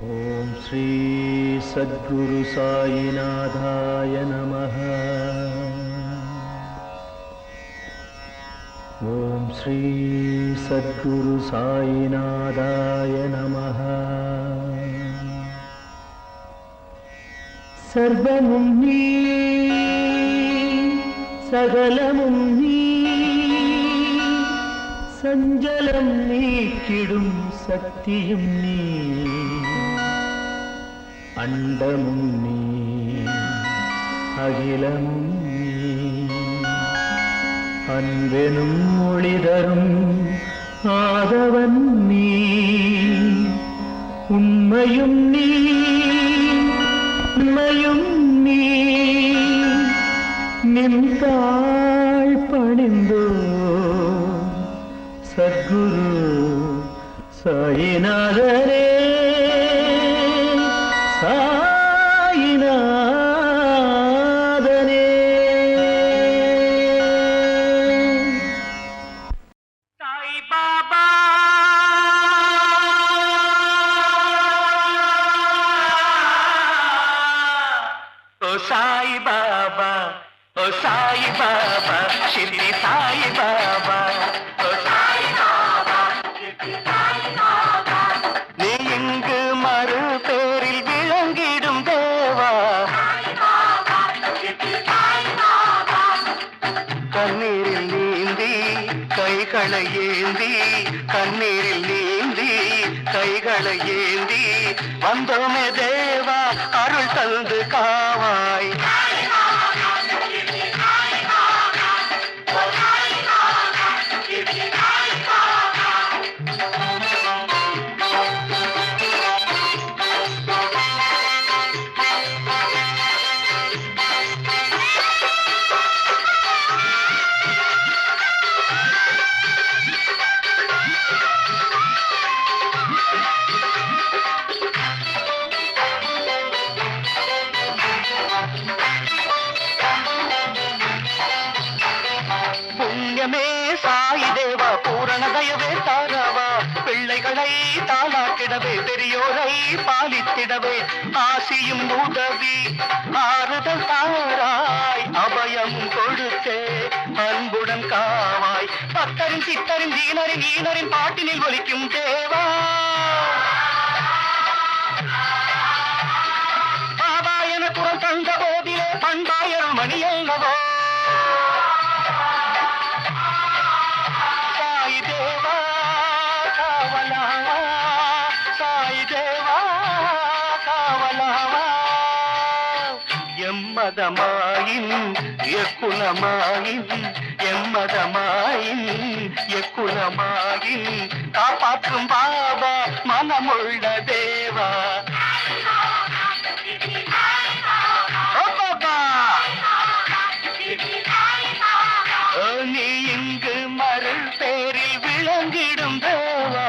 ஓம் ஸ்ரீ சத்குரு சாயிநாதாய நமः. ஓம் ஸ்ரீ சத்குரு சாயிநாதாய நமः. சர்வமும் நீ, சகலமும் நீ, சஞ்சலம் நீக்கிடும் சக்தியும் நீ, அண்டமும் நீ, அகிலமும் நீ, அன்பெனும் ஒளிதரும் ஆதவன் நீ, உண்மையும் நீ, உண்மையும் நீ, நின்றாள் பணிந்தோ சத்குரு சாயிநாதரே. சாயிநாதனே சாய் பாபா ஓ சாய் பாபா, ஓ சாய் பாபா, ஷிர்டி சாய் பாபா, ஓ சாய் பாபா, ஷிர்டி சாய் பாபா. நீ இங்கு மறு பேரில் விளங்கிடும் தேவா, கண்ணீரில் நீந்தி கைகளை ஏந்தி, கண்ணீரில் நீந்தி கைகளை ஏந்தி வந்தோமே தேவா, அருள் தந்து காவாய். புண்ணியமே சாய் தேவா, பூரண தயவே தாராவா, பிள்ளைகளை தாளாக்கிடவே, பெரியோரை பாலித்திடவே, ஆசியும் உதவி ஆறுதல் தாராய், அபயம் கொடுத்தே அன்புடன் காவாய். பக்தரின் சித்தரின் தீனரின் ஈனரின் பாட்டினில் ஒலிக்கும் தேவா, பாபா என குரல் தந்த போதிலே பண்பாயருள் மணியல்லவோ. எம்மதமாயின் எக்குலமாயின், எம்மதமாயின் எக்குலமாயின், காப்பாற்றும் பாபா மனமுள்ள தேவா. நீ இங்கு மருள் பேரில் விளங்கிடும் தேவா.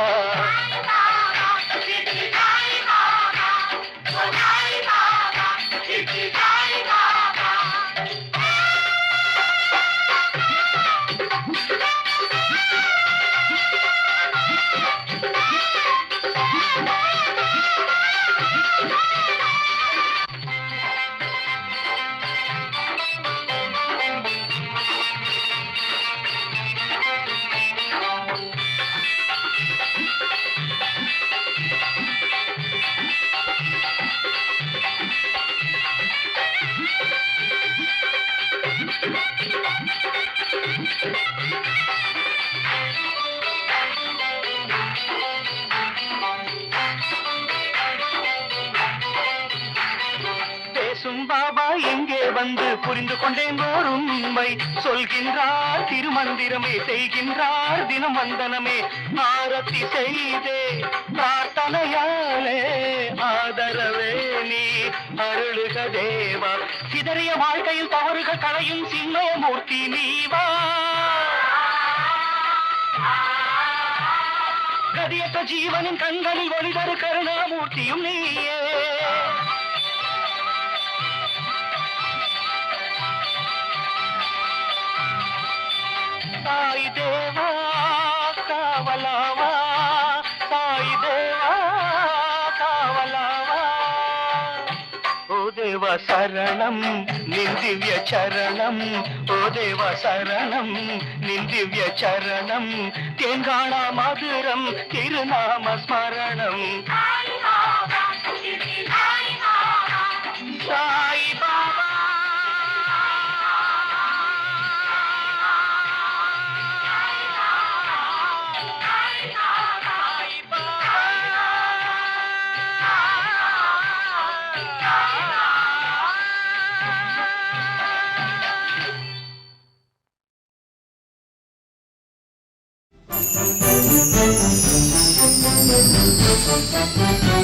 பாபா எங்கே வந்து புரிந்து கொண்டேன் ஓர் உண்மை, சொல்கின்றார் திருமந்திரமே, செய்கின்றார் தினம் வந்தனமே, ஆரத்தி செய்தே பிரார்த்தனையாலே ஆதரவே நீ அருளுக தேவா. சிதறிய வாழ்க்கையில் தவறுகள் களையும் சின்மயமூர்த்தி நீவா, கதியற்ற ஜீவனின் கண்களில் ஒளிதரு கருணாமூர்த்தியும் நீயே. சாய் தேவா காவலாவா, சாய் தேவா காவலா. దేవ శరణం నిందివ్య చరణం ఓ దేవ శరణం నిందివ్య చరణం తెంగాణ మధురం తిరునామ స్మరణం సాయి బాబా Thank you.